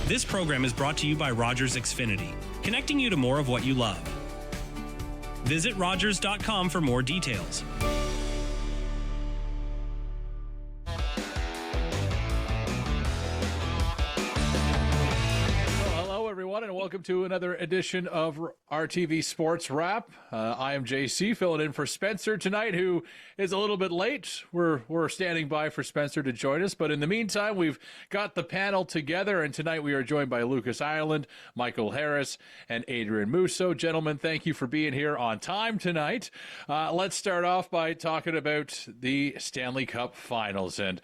This program is brought to you by Rogers Xfinity, connecting you to more of what you love. Visit Rogers.com for more details. Everyone, and welcome to another edition of RTV Sports Rap. I am JC, filling in for Spencer tonight, who is a little bit late. We're standing by for Spencer to join us, but in the meantime, we've got the panel together, and tonight we are joined by Lucas Ireland, Michael Harris, and Adrian Musso. Gentlemen, thank you for being here on time tonight. Let's start off by talking about the Stanley Cup Finals, and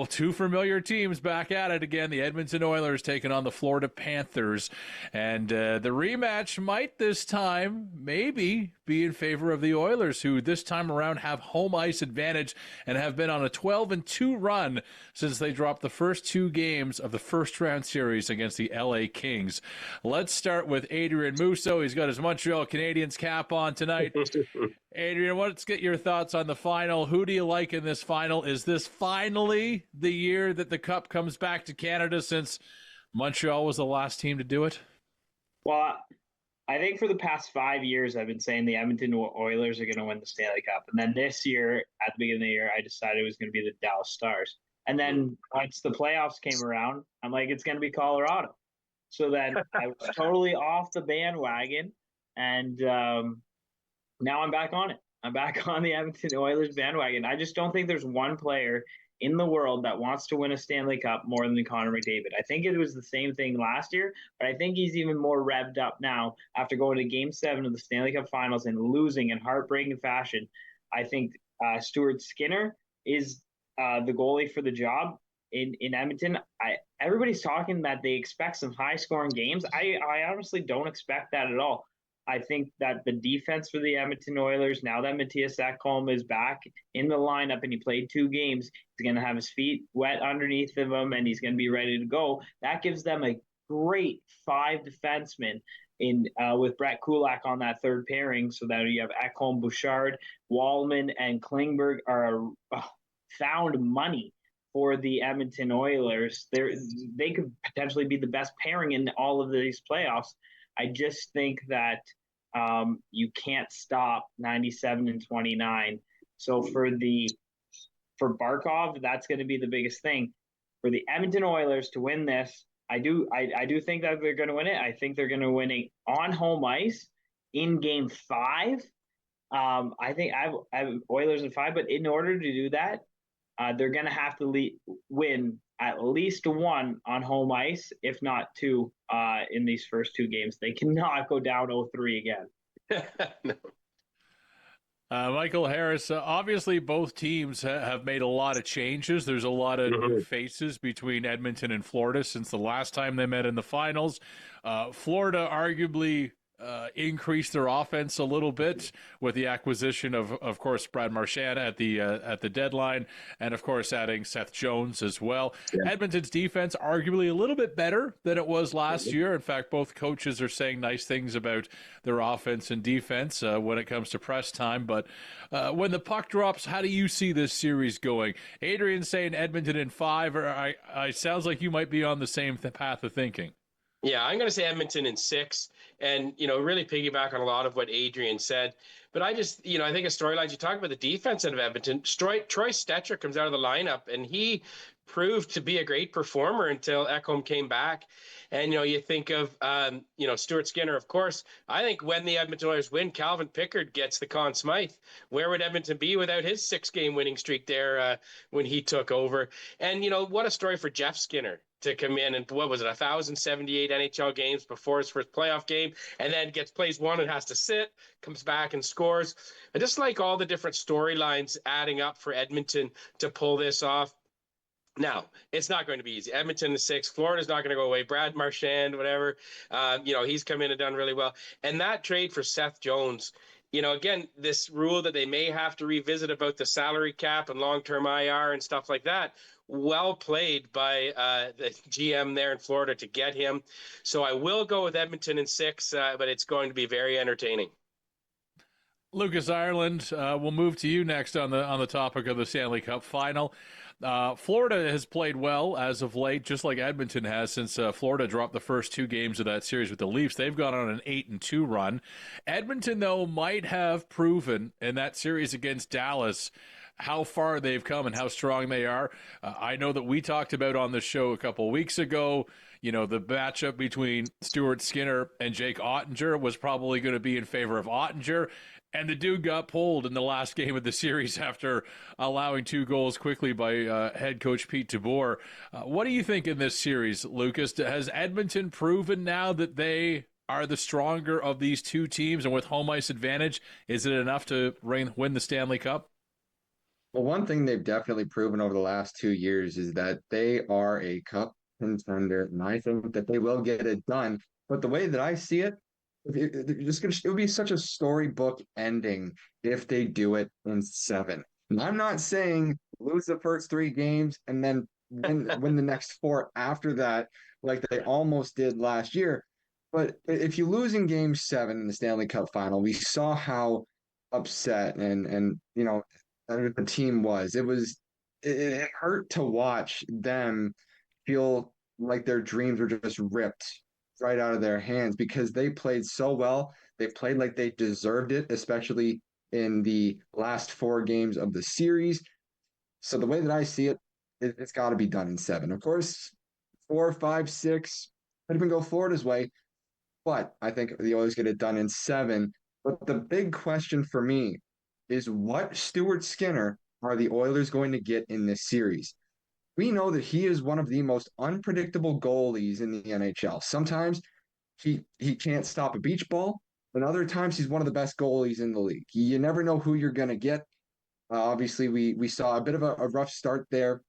two familiar teams back at it again. The Edmonton Oilers taking on the Florida Panthers, and the rematch might this time maybe be in favor of the Oilers, who this time around have home ice advantage and have been on a 12-2 run since they dropped the first two games of the first round series against the LA Kings. Let's start with Adrian Musso. He's got his Montreal Canadiens cap on tonight. Adrian, let's get your thoughts on the final. Who do you like in this final? Is this finally the year that the Cup comes back to Canada, since Montreal was the last team to do it? Well, I think for the past 5 years, I've been saying the Edmonton Oilers are going to win the Stanley Cup. And then this year, at the beginning of the year, I decided it was going to be the Dallas Stars. And then once the playoffs came around, I'm like, it's going to be Colorado. So then I was totally off the bandwagon, and now I'm back on it. I'm back on the Edmonton Oilers bandwagon. I just don't think there's one player in the world that wants to win a Stanley Cup more than Connor McDavid. I think it was the same thing last year, but I think he's even more revved up now after going to Game 7 of the Stanley Cup Finals and losing in heartbreaking fashion. I think Stuart Skinner is the goalie for the job in Edmonton. Everybody's talking that they expect some high-scoring games. I honestly don't expect that at all. I think that the defense for the Edmonton Oilers, now that Matthias Ekholm is back in the lineup and he played 2 games, he's going to have his feet wet underneath of him and he's going to be ready to go. That gives them a great 5 defensemen with Brett Kulak on that third pairing, so that you have Ekholm, Bouchard, Wallman, and Klingberg are found money for the Edmonton Oilers. They could potentially be the best pairing in all of these playoffs. I just think that you can't stop 97-29. So for Barkov, that's going to be the biggest thing. For the Edmonton Oilers to win this, I do think that they're going to win it. I think they're going to win it on home ice in Game 5. I think I have Oilers in 5, but in order to do that, they're going to have to win at least 1 on home ice, if not 2 in these first 2 games. They cannot go down 0-3 again. No. Michael Harris, obviously both teams have made a lot of changes. There's a lot of new faces between Edmonton and Florida since the last time they met in the finals. Florida arguably increased their offense a little bit with the acquisition of course, Brad Marchand at the deadline, and of course adding Seth Jones as well. Yeah. Edmonton's defense arguably a little bit better than it was last year. In fact, both coaches are saying nice things about their offense and defense when it comes to press time. But when the puck drops, how do you see this series going? Adrian's saying Edmonton in 5. I sounds like you might be on the same path of thinking. Yeah, I'm going to say Edmonton in 6, and, really piggyback on a lot of what Adrian said. But I just, I think a storyline, you talk about the defense of Edmonton. Troy Stecher comes out of the lineup, and he proved to be a great performer until Ekholm came back. And, you think of, Stuart Skinner, of course. I think when the Edmonton Oilers win, Calvin Pickard gets the Conn Smythe. Where would Edmonton be without his 6-game winning streak there when he took over? And, what a story for Jeff Skinner to come in and, 1,078 NHL games before his first playoff game, and then plays one and has to sit, comes back and scores. I just like all the different storylines adding up for Edmonton to pull this off. Now, it's not going to be easy. Edmonton is 6. Florida's not going to go away. Brad Marchand, whatever, he's come in and done really well. And that trade for Seth Jones, again, this rule that they may have to revisit about the salary cap and long-term IR and stuff like that, well played by the GM there in Florida to get him. So I will go with Edmonton in 6, but it's going to be very entertaining. Lucas Ireland, we'll move to you next on the topic of the Stanley Cup Final. Florida has played well as of late, just like Edmonton has since Florida dropped the first two games of that series with the Leafs. They've gone on an 8-2 run. Edmonton, though, might have proven in that series against Dallas how far they've come and how strong they are. I know that we talked about on the show a couple weeks ago, the matchup between Stuart Skinner and Jake Ottinger was probably going to be in favor of Ottinger. And the dude got pulled in the last game of the series after allowing two goals quickly by head coach Pete DeBoer. What do you think in this series, Lucas? Has Edmonton proven now that they are the stronger of these two teams, and with home ice advantage, is it enough to win the Stanley Cup? Well, one thing they've definitely proven over the last 2 years is that they are a cup contender, and I think that they will get it done. But the way that I see it, it would be such a storybook ending if they do it in 7. And I'm not saying lose the first 3 games and then win the next 4 after that, like they almost did last year. But if you lose in Game 7 in the Stanley Cup Final, we saw how upset and the team was. It hurt to watch them feel like their dreams were just ripped right out of their hands because they played so well. They played like they deserved it, especially in the last 4 games of the series. So the way that I see it, it's got to be done in 7. Of course, 4, 5, 6 could even go Florida's way, but I think the Oilers get it done in 7. But the big question for me is what Stuart Skinner are the Oilers going to get in this series? We know that he is one of the most unpredictable goalies in the NHL. Sometimes he can't stop a beach ball, and other times he's one of the best goalies in the league. You never know who you're going to get. Obviously, we saw a bit of a rough start there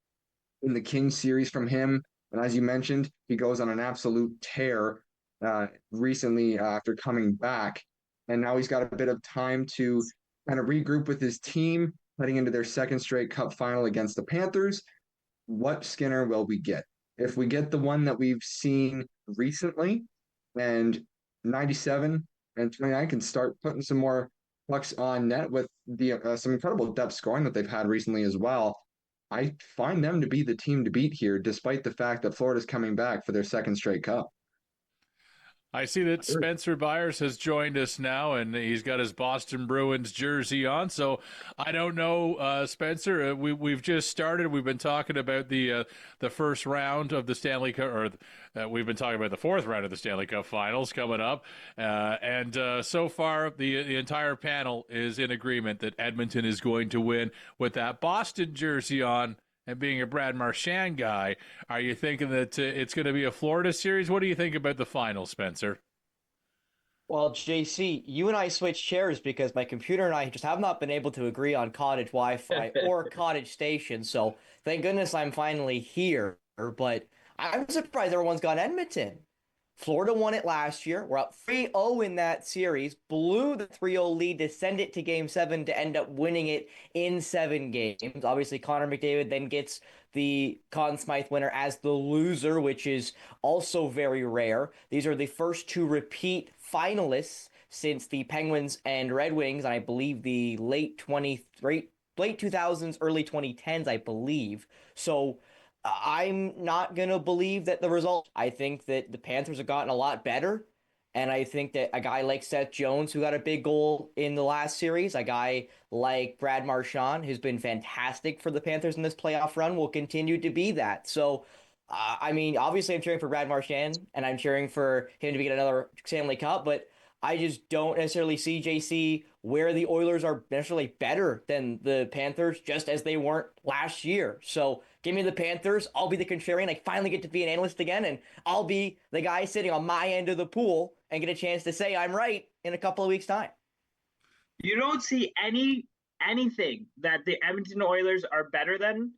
in the Kings series from him. And as you mentioned, he goes on an absolute tear recently after coming back. And now he's got a bit of time to kind of regroup with his team heading into their second straight Cup Final against the Panthers. What Skinner will we get? If we get the one that we've seen recently, and 97 and 29 can start putting some more pucks on net with the some incredible depth scoring that they've had recently as well, I find them to be the team to beat here, despite the fact that Florida's coming back for their second straight Cup. I see that Spencer Byers has joined us now, and he's got his Boston Bruins jersey on. So I don't know, Spencer. We've just started. We've been talking about the first round of the Stanley Cup, or we've been talking about the fourth round of the Stanley Cup Finals coming up. And so far, the entire panel is in agreement that Edmonton is going to win with that Boston jersey on. And being a Brad Marchand guy, are you thinking that it's going to be a Florida series? What do you think about the final, Spencer? Well, JC, you and I switched chairs because my computer and I just have not been able to agree on cottage Wi-Fi or cottage station. So thank goodness I'm finally here. But I'm surprised everyone's got Edmonton. Florida won it last year. We're up 3-0 in that series, blew the 3-0 lead to send it to Game 7 to end up winning it in 7 games. Obviously, Connor McDavid then gets the Conn Smythe winner as the loser, which is also very rare. These are the first 2 repeat finalists since the Penguins and Red Wings, and I believe the late 2000s, early 2010s, I believe. So I'm not going to believe that the result. I think that the Panthers have gotten a lot better. And I think that a guy like Seth Jones, who got a big goal in the last series, a guy like Brad Marchand, who's been fantastic for the Panthers in this playoff run, will continue to be that. So, obviously I'm cheering for Brad Marchand, and I'm cheering for him to get another Stanley Cup, but I just don't necessarily see, JC, where the Oilers are necessarily better than the Panthers, just as they weren't last year. So give me the Panthers. I'll be the contrarian. I finally get to be an analyst again, and I'll be the guy sitting on my end of the pool and get a chance to say I'm right in a couple of weeks' time. You don't see anything that the Edmonton Oilers are better than.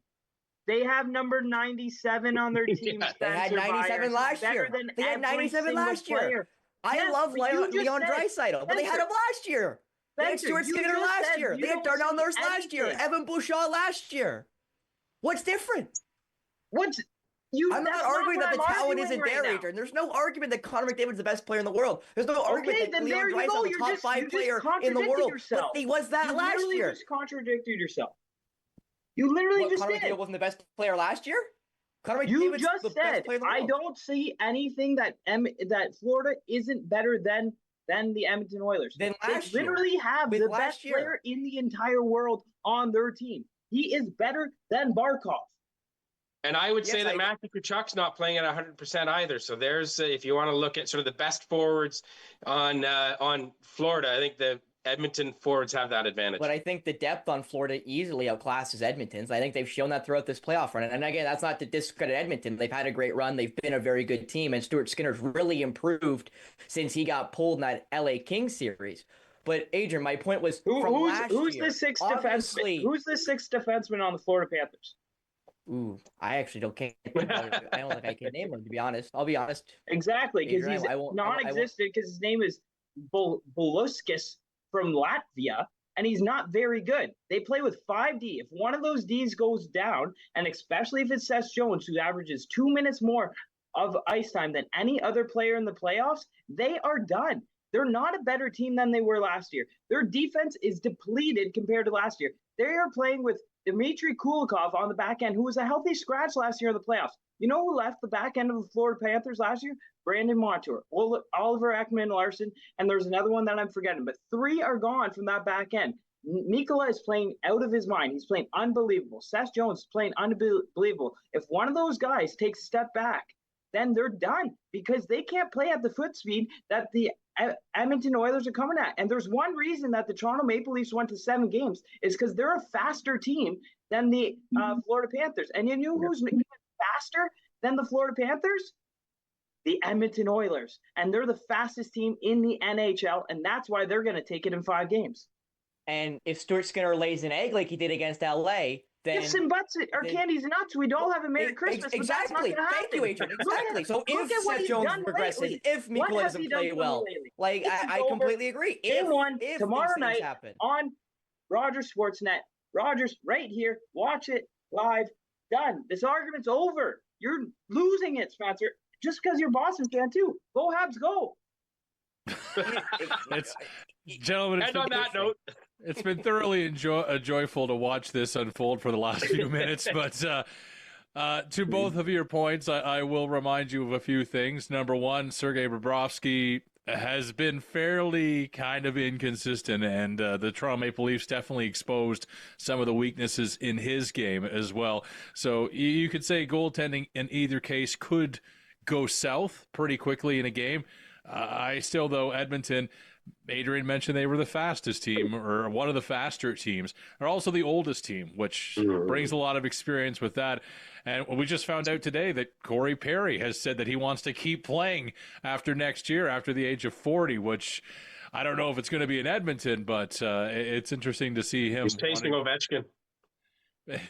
They have number 97 on their team. They had 97 last year. They had 97 last year. I love Leon Draisaitl, but they had him last year. They had Stuart Skinner last year. They had Darnell Nurse last year. Evan Bouchard last year. What's different? I'm not arguing that the talent isn't there, Adrian. There's no argument that Connor McDavid's the best player in the world. There's no argument that Leon Draisaitl is the top 5 player in the world. But he was that last year. You just contradicted yourself. You literally just Connor did. McDavid wasn't the best player last year? You just said, I don't see anything that Florida isn't better than the Edmonton Oilers. Then last they literally year, have the best player in the entire world on their team. He is better than Barkov. And I would say that Matthew Tkachuk's not playing at 100% either. So there's, if you want to look at sort of the best forwards on Florida, I think the Edmonton forwards have that advantage. But I think the depth on Florida easily outclasses Edmonton's. I think they've shown that throughout this playoff run. And again, that's not to discredit Edmonton. They've had a great run. They've been a very good team. And Stuart Skinner's really improved since he got pulled in that LA Kings series. But Adrian, my point was who's the sixth defenseman? Who's the sixth defenseman on the Florida Panthers? Ooh, I actually don't think I don't think I can name him, to be honest. I'll be honest. Exactly, because he's non-existent because his name is Boluskis from Latvia, and he's not very good. They play with 5D. If one of those Ds goes down, and especially if it's Seth Jones, who averages 2 minutes more of ice time than any other player in the playoffs, they are done. They're not a better team than they were last year. Their defense is depleted compared to last year. They are playing with Dmitry Kulikov on the back end, who was a healthy scratch last year in the playoffs. You know who left the back end of the Florida Panthers last year? Brandon Montour, Oliver Ekman-Larsson, and there's another one that I'm forgetting. But 3 are gone from that back end. Mikkola is playing out of his mind. He's playing unbelievable. Seth Jones is playing unbelievable. If one of those guys takes a step back, then they're done because they can't play at the foot speed that the Edmonton Oilers are coming at. And there's one reason that the Toronto Maple Leafs went to 7 games is because they're a faster team than the Florida Panthers. And you know who's even faster than the Florida Panthers? The Edmonton Oilers. And they're the fastest team in the NHL, and that's why they're going to take it in 5 games. And if Stuart Skinner lays an egg like he did against LA, then ifs and buts are candy's nuts. We'd all have a Merry Christmas. Exactly. Thank you, Adrian. Exactly. So if Seth Jones regresses, if Mikkola doesn't play well, like I completely agree. If tomorrow night on Rogers Sportsnet, Rogers right here, watch it live. Done. This argument's over. You're losing it, Spencer. Just because you're a Boston fan too. Go Habs, go. Gentlemen, and on that note, it's been thoroughly joyful to watch this unfold for the last few minutes. But to both of your points, I will remind you of a few things. Number one, Sergei Bobrovsky has been fairly kind of inconsistent, and the Toronto Maple Leafs definitely exposed some of the weaknesses in his game as well. So you could say goaltending in either case could go south pretty quickly in a game. I still, though, Edmonton, Adrian mentioned they were the fastest team, or one of the faster teams. They're also the oldest team, which brings a lot of experience with that. And we just found out today that Corey Perry has said that he wants to keep playing after next year, after the age of 40, which I don't know if it's going to be in Edmonton, but it's interesting to see him. He's chasing Ovechkin.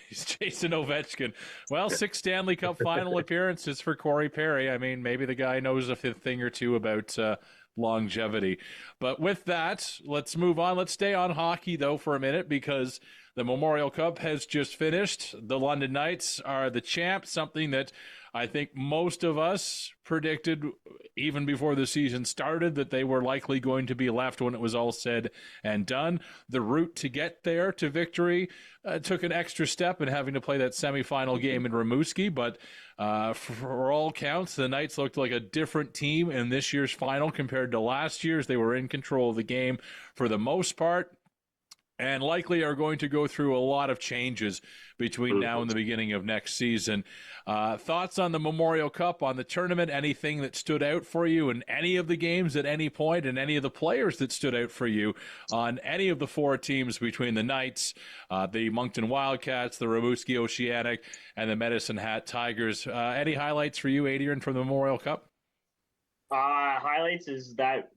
He's chasing Ovechkin. Well, 6 Stanley Cup Final appearances for Corey Perry. I mean, maybe the guy knows a thing or two about longevity. But with that, let's move on. Let's stay on hockey, though, for a minute, because the Memorial Cup has just finished. The London Knights are the champs, something that I think most of us predicted even before the season started that they were likely going to be left when it was all said and done. The route to get there to victory took an extra step in having to play that semifinal game in Rimouski, but for all counts, the Knights looked like a different team in this year's final compared to last year's. They were in control of the game for the most part, and likely are going to go through a lot of changes between now and the beginning of next season. Thoughts on the Memorial Cup, on the tournament, anything that stood out for you in any of the games at any point, and any of the players that stood out for you on any of the 4 teams between the Knights, the Moncton Wildcats, the Rimouski Oceanic, and the Medicine Hat Tigers. Any highlights for you, Adrian, from the Memorial Cup? Highlights is that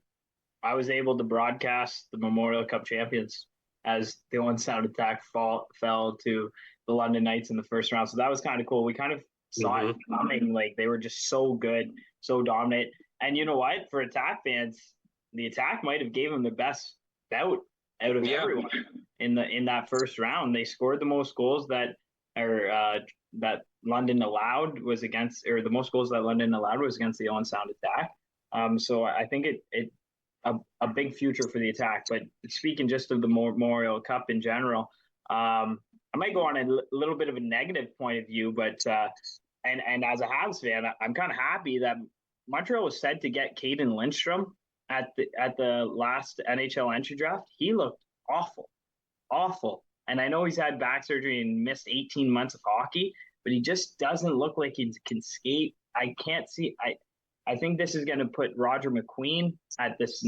I was able to broadcast the Memorial Cup champions as the one-sound attack fell to the London Knights in the first round. So that was kind of cool. We kind of saw it coming. Like, they were just so good, so dominant. And you know what? For Attack fans, the Attack might have gave them the best bout out of everyone in that first round. They scored the most goals that that London allowed was against, or the most goals that London allowed was against the Owen Sound attack. So I think it a big future for the attack. But speaking just of the Memorial Cup in general, I might go on a little bit of a negative point of view, but and as a Habs fan, I'm kind of happy that Montreal was said to get Caden Lindstrom at the last NHL entry draft. He looked awful. And I know he's had back surgery and missed 18 months of hockey, but he just doesn't look like he can skate. I can't see. I think this is going to put Roger McQueen at this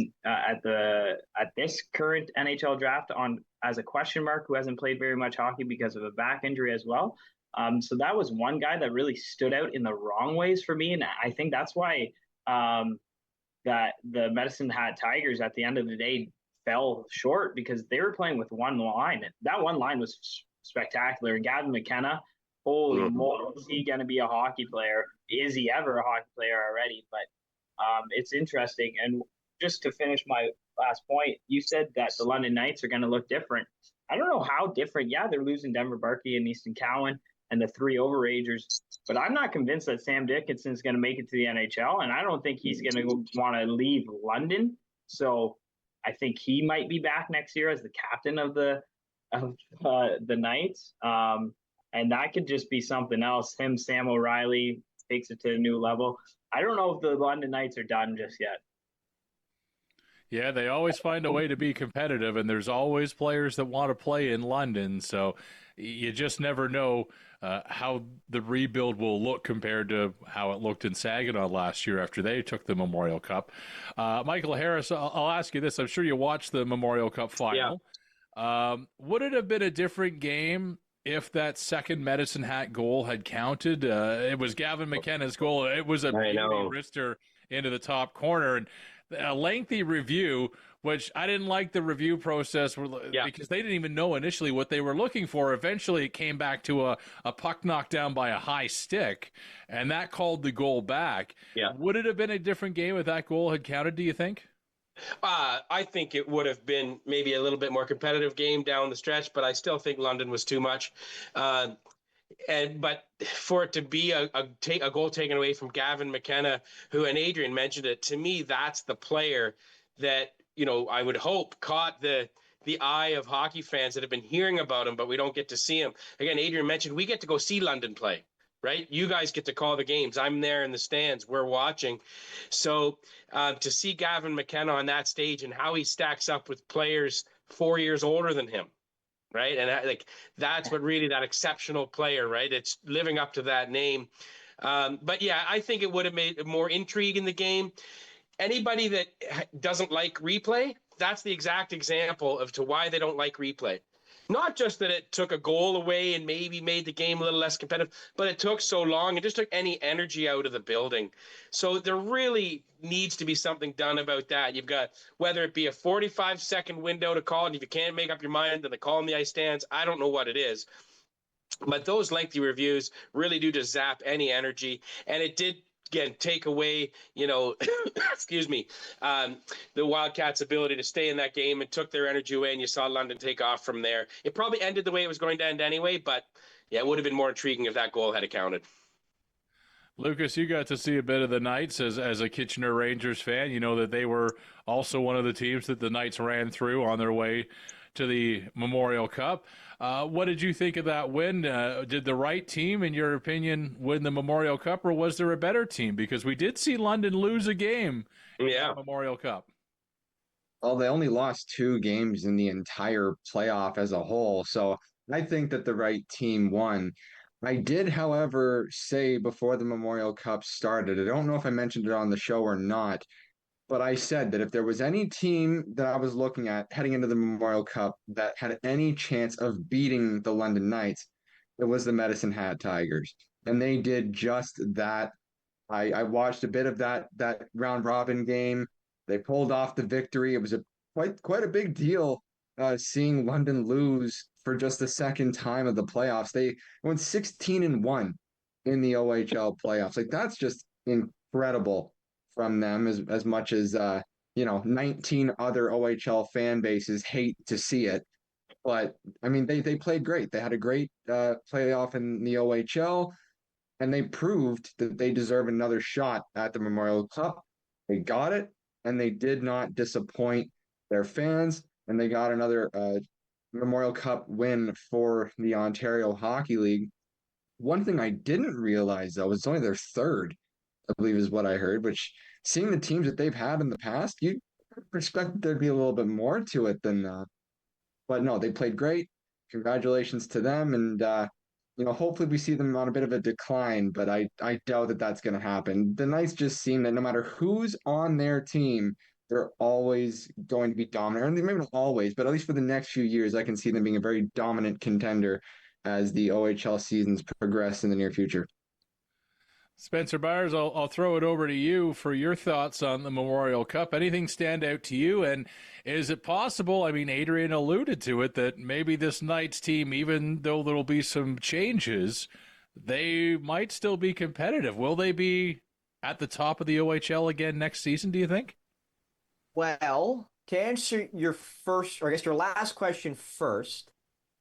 current NHL draft on as a question mark, who hasn't played very much hockey because of a back injury as well. So that was one guy that really stood out in the wrong ways for me, and I think that's why that the Medicine Hat Tigers at the end of the day fell short, because they were playing with one line. That one line was spectacular. Gavin McKenna, holy moly, is he going to be a hockey player? Is he ever a hockey player already? But it's interesting. And just to finish my last point, you said that the London Knights are going to look different. I don't know how different. Yeah, they're losing Denver Barkey and Easton Cowan and the three overagers, but I'm not convinced that Sam Dickinson is going to make it to the NHL, and I don't think he's going to want to leave London. So I think he might be back next year as the captain of the Knights, and that could just be something else. Him, Sam O'Reilly takes it to a new level. I don't know if the London Knights are done just yet. Yeah, they always find a way to be competitive, and there's always players that want to play in London. So you just never know how the rebuild will look compared to how it looked in Saginaw last year after they took the Memorial Cup. Michael Harris, I'll ask you this. I'm sure you watched the Memorial Cup final. Yeah. Would it have been a different game if that second Medicine Hat goal had counted? It was Gavin McKenna's goal. It was a beauty wrister into the top corner. And a lengthy review, which I didn't like the review process because they didn't even know initially what they were looking for. Eventually, it came back to a puck knocked down by a high stick, and that called the goal back. Yeah. Would it have been a different game if that goal had counted, do you think? I think it would have been maybe a little bit more competitive game down the stretch, but I still think London was too much. But for it to be a goal taken away from Gavin McKenna, who, and Adrian mentioned it, to me, that's the player that, I would hope caught the eye of hockey fans that have been hearing about him, but we don't get to see him. Again, Adrian mentioned we get to go see London play, right? You guys get to call the games. I'm there in the stands. We're watching. So to see Gavin McKenna on that stage and how he stacks up with players 4 years older than him, right? And that's what really that exceptional player, right? It's living up to that name. But yeah, I think it would have made more intrigue in the game. Anybody that doesn't like replay, that's the exact example of to why they don't like replay. Not just that it took a goal away and maybe made the game a little less competitive, but it took so long. It just took any energy out of the building. So there really needs to be something done about that. You've got, whether it be a 45-second window to call, and if you can't make up your mind, then the call in the ice stands. I don't know what it is. But those lengthy reviews really do just zap any energy. And it did, again, take away, excuse me, the Wildcats' ability to stay in that game and took their energy away, and you saw London take off from there. It probably ended the way it was going to end anyway, but yeah, it would have been more intriguing if that goal had accounted. Lucas, you got to see a bit of the Knights as a Kitchener Rangers fan. You know that they were also one of the teams that the Knights ran through on their way to the Memorial Cup. What did you think of that win? Did the right team, in your opinion, win the Memorial Cup, or was there a better team? Because we did see London lose a game in the Memorial Cup. Well, they only lost 2 games in the entire playoff as a whole, so I think that the right team won. I did, however, say before the Memorial Cup started, I don't know if I mentioned it on the show or not, but I said that if there was any team that I was looking at heading into the Memorial Cup that had any chance of beating the London Knights, it was the Medicine Hat Tigers. And they did just that. I watched a bit of that round robin game. They pulled off the victory. It was quite a big deal seeing London lose for just the second time of the playoffs. They went 16-1 in the OHL playoffs. That's just incredible from them, as much as 19 other OHL fan bases hate to see it. But I mean, they played great. They had a great playoff in the OHL, and they proved that they deserve another shot at the Memorial Cup. They got it, and they did not disappoint their fans, and they got another Memorial Cup win for the Ontario Hockey League. One thing I didn't realize though was it's only their third, I believe is what I heard, which seeing the teams that they've had in the past, you expect there'd be a little bit more to it than but no, they played great. Congratulations to them. And, hopefully we see them on a bit of a decline, but I doubt that that's going to happen. The Knights just seem that no matter who's on their team, they're always going to be dominant. Or maybe not always, but at least for the next few years, I can see them being a very dominant contender as the OHL seasons progress in the near future. Spencer Byers, I'll throw it over to you for your thoughts on the Memorial Cup. Anything stand out to you? And is it possible, I mean, Adrian alluded to it, that maybe this Knights team, even though there'll be some changes, they might still be competitive? Will they be at the top of the OHL again next season, do you think? Well, to answer your first, or I guess your last question first,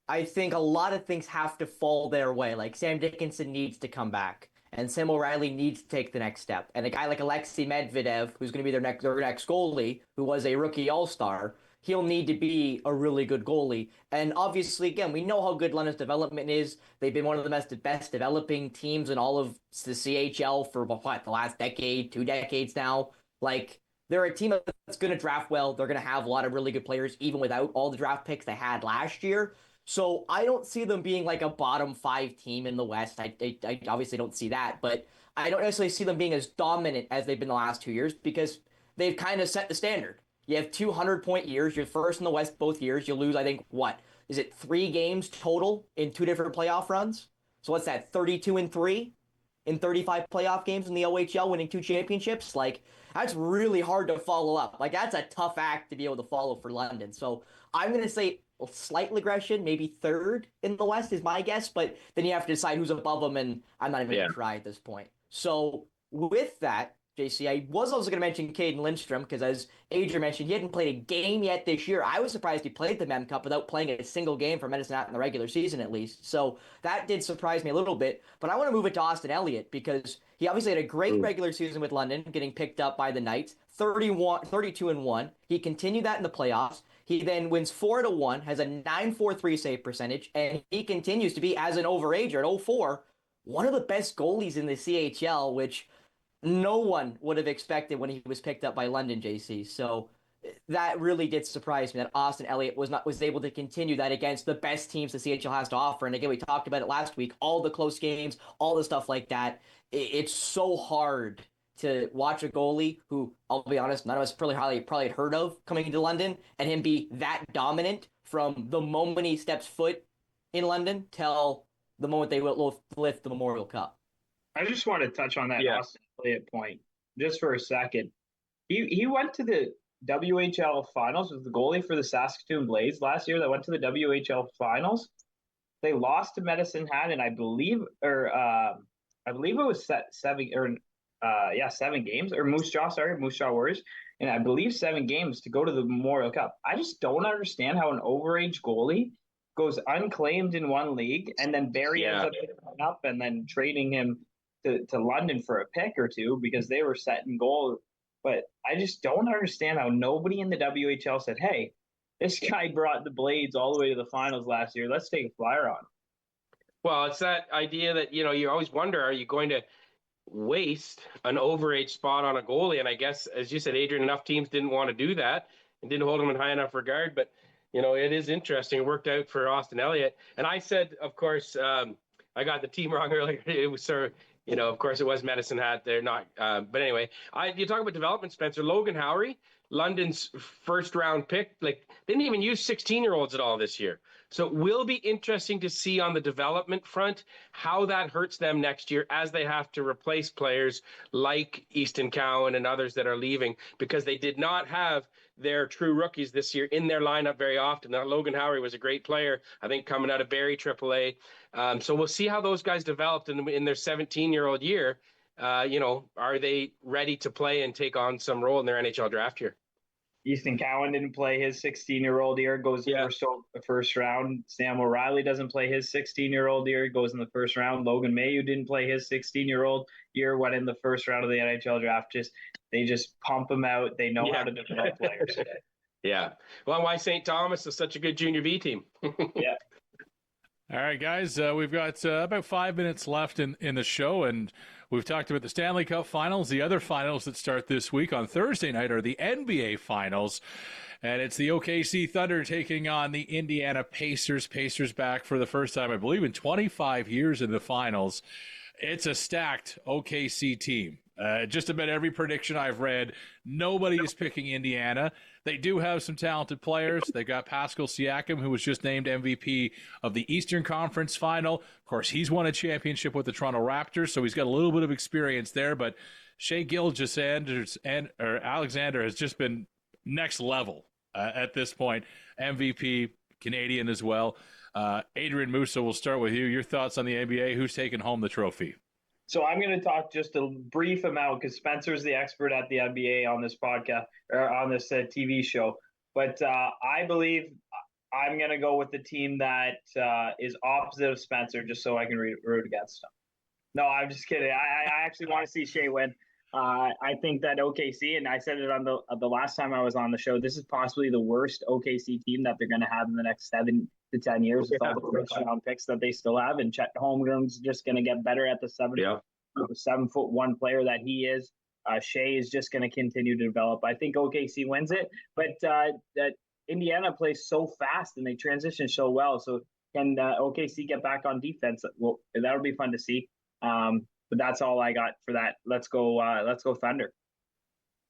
I think a lot of things have to fall their way. Like Sam Dickinson needs to come back, and Sam O'Reilly needs to take the next step. And a guy like Alexei Medvedev, who's going to be their next goalie, who was a rookie all-star, he'll need to be a really good goalie. And obviously, again, we know how good London's development is. They've been one of the best developing teams in all of the CHL for what, the last decade, 2 decades now. Like, they're a team that's going to draft well. They're going to have a lot of really good players, even without all the draft picks they had last year. So I don't see them being like a bottom 5 team in the West. I obviously don't see that, but I don't necessarily see them being as dominant as they've been the last 2 years because they've kind of set the standard. You have 200-point years. You're first in the West both years. You lose, I think, what? Is it 3 games total in 2 different playoff runs? So what's that, 32-3 in 35 playoff games in the OHL, winning 2 championships? Like, that's really hard to follow up. Like, that's a tough act to be able to follow for London. So I'm going to say slight regression, maybe 3rd in the West is my guess, but then you have to decide who's above them, and I'm not even going to try at this point. So with that, JC, I was also going to mention Caden Lindstrom, because as Adrian mentioned, he hadn't played a game yet this year. I was surprised he played the Mem Cup without playing a single game for Medicine Hat in the regular season, at least. So that did surprise me a little bit. But I want to move it to Austin Elliott, because he obviously had a great regular season with London, getting picked up by the Knights, 32-1. He continued that in the playoffs. He then wins 4-1, has a 9.43 save percentage, and he continues to be, as an overager at 0-4, one of the best goalies in the CHL, which no one would have expected when he was picked up by London, JC. So that really did surprise me that Austin Elliott was able to continue that against the best teams the CHL has to offer. And again, we talked about it last week, all the close games, all the stuff like that. It's so hard to watch a goalie who, I'll be honest, none of us probably had heard of coming into London, and him be that dominant from the moment he steps foot in London till the moment they will lift the Memorial Cup. I just want to touch on that Austin Elliott point just for a second. He went to the WHL Finals with the goalie for the Saskatoon Blades last year that went to the WHL Finals. They lost to Medicine Hat, and I believe it was 7 games, or Moose Jaw Warriors, and I believe 7 games to go to the Memorial Cup. I just don't understand how an overage goalie goes unclaimed in one league, and then Barry ends up picking up and then trading him to London for a pick or two because they were set in goal. But I just don't understand how nobody in the WHL said, hey, this guy brought the Blades all the way to the finals last year. Let's take a flyer on him. Well, it's that idea that, you always wonder, are you going to waste an overage spot on a goalie? And I guess, as you said, Adrian, enough teams didn't want to do that and didn't hold him in high enough regard. But, it is interesting. It worked out for Austin Elliott. And I said, of course, I got the team wrong earlier. It was sort of, of course, it was Medicine Hat. They're not. But anyway, you talk about development, Spencer. Logan Howery, London's first-round pick, they didn't even use 16-year-olds at all this year. So it will be interesting to see on the development front how that hurts them next year as they have to replace players like Easton Cowan and others that are leaving because they did not have their true rookies this year in their lineup very often. Now, Logan Howery was a great player, I think, coming out of Barrie AAA. So we'll see how those guys developed in their 17-year-old year. Are they ready to play and take on some role in their NHL draft year? Easton Cowan didn't play his 16-year-old year, goes the first round. Sam O'Reilly doesn't play his 16-year-old year, goes in the first round. Logan Mailloux didn't play his 16-year-old year, went in the first round of the NHL draft. They just pump them out. They know how to develop players. Yeah. Well, why St. Thomas is such a good junior B team. Yeah. All right, guys, we've got about 5 minutes left in the show, and we've talked about the Stanley Cup Finals. The other finals that start this week on Thursday night are the NBA Finals, and it's the OKC Thunder taking on the Indiana Pacers. Pacers back for the first time, I believe, in 25 years in the finals. It's a stacked OKC team. Just about every prediction I've read, nobody is picking Indiana. They do have some talented players. They've got Pascal Siakam, who was just named MVP of the Eastern Conference Final. Of course, he's won a championship with the Toronto Raptors, so he's got a little bit of experience there. But Shai Gilgeous-Alexander has just been next level at this point. MVP, Canadian as well. Adrian Musso, we'll start with you. Your thoughts on the NBA. Who's taking home the trophy? So I'm going to talk just a brief amount because Spencer's the expert at the NBA on this podcast or on this TV show. But I believe I'm going to go with the team that is opposite of Spencer, just so I can root against him. No, I'm just kidding. I actually want to see Shai win. I think that OKC, and I said it on the last time I was on the show, this is possibly the worst OKC team that they're going to have in the next 7 to 10 years with all the first round picks that they still have. And Chet Holmgren's just going to get better at the 7'1" player that he is. Shai is just going to continue to develop. I think OKC wins it, but that Indiana plays so fast and they transition so well. So can OKC get back on defense? Well, that'll be fun to see. But that's all I got for that. Let's go Thunder.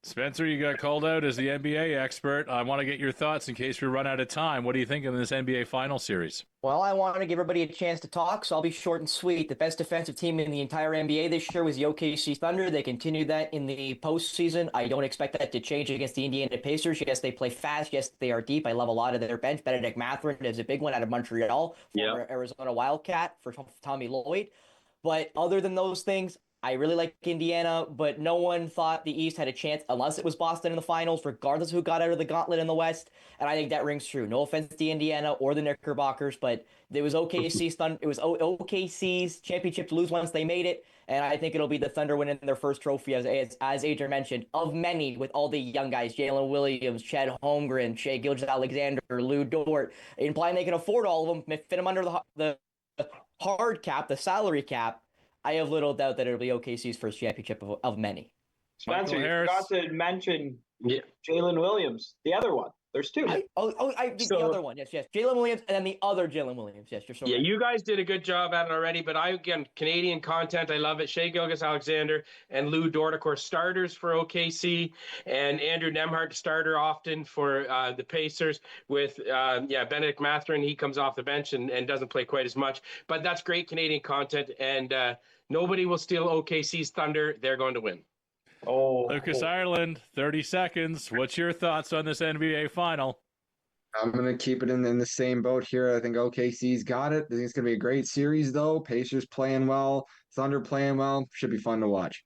Spencer, you got called out as the NBA expert. I want to get your thoughts in case we run out of time. What do you think of this NBA Final Series? Well, I want to give everybody a chance to talk, so I'll be short and sweet. The best defensive team in the entire NBA this year was the OKC Thunder. They continued that in the postseason. I don't expect that to change against the Indiana Pacers. Yes, they play fast. Yes, they are deep. I love a lot of their bench. Benedict Mathurin is a big one out of Montreal, former Arizona Wildcat for Tommy Lloyd. But other than those things, I really like Indiana, but no one thought the East had a chance unless it was Boston in the finals, regardless of who got out of the gauntlet in the West. And I think that rings true. No offense to Indiana or the Knickerbockers, but it was OKC's championship to lose once they made it. And I think it'll be the Thunder winning their first trophy, as Adrian mentioned, of many with all the young guys, Jalen Williams, Chet Holmgren, Shai Gilgeous-Alexander, Lou Dort, implying they can afford all of them, fit them under the hard cap, the salary cap. I have little doubt that it'll be OKC's first championship of many. Spencer, you forgot to mention Jalen Williams, the other one. There's two. The other one. Yes. Jalen Williams and then the other Jalen Williams. Yes, you're so right. You guys did a good job at it already, but again, Canadian content, I love it. Shai Gilgeous-Alexander and Lou Dort, of course, starters for OKC, and Andrew Nembhard, starter often for the Pacers with, Benedict Mathurin. He comes off the bench and doesn't play quite as much, but that's great Canadian content, and nobody will steal OKC's thunder. They're going to win. Lucas Ireland, 30 seconds. What's your thoughts on this NBA final? I'm going to keep it in the same boat here. I think OKC's got it. I think it's going to be a great series, though. Pacers playing well, Thunder playing well. Should be fun to watch.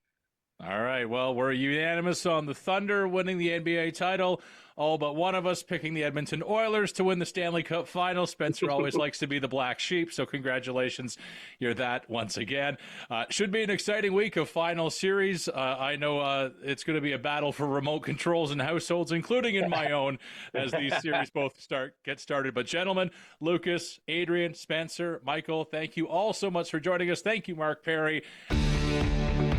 All right. Well, we're unanimous on the Thunder winning the NBA title. All but one of us picking the Edmonton Oilers to win the Stanley Cup Final. Spencer always likes to be the black sheep, so congratulations. You're that once again. Should be an exciting week of final series. I know it's going to be a battle for remote controls in households, including in my own, as these series both get started. But gentlemen, Lucas, Adrian, Spencer, Michael, thank you all so much for joining us. Thank you, Mark Perry.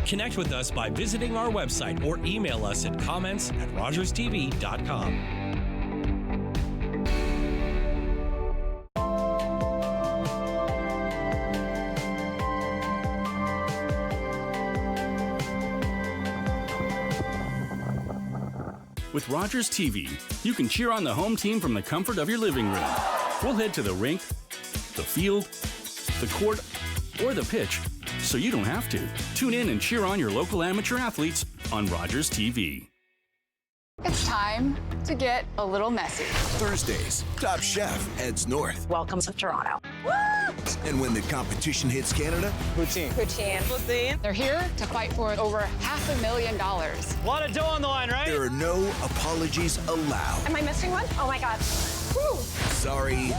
Connect with us by visiting our website or email us at comments@rogerstv.com. With Rogers TV, you can cheer on the home team from the comfort of your living room. We'll head to the rink, the field, the court, or the pitch, so you don't have to. Tune in and cheer on your local amateur athletes on Rogers TV. It's time to get a little messy. Thursdays, Top Chef heads north. Welcome to Toronto. And when the competition hits Canada, Poutine. They're here to fight for over $500,000. A lot of dough on the line, right? there are no apologies allowed. Am I missing one? Oh my God. Whew. Sorry,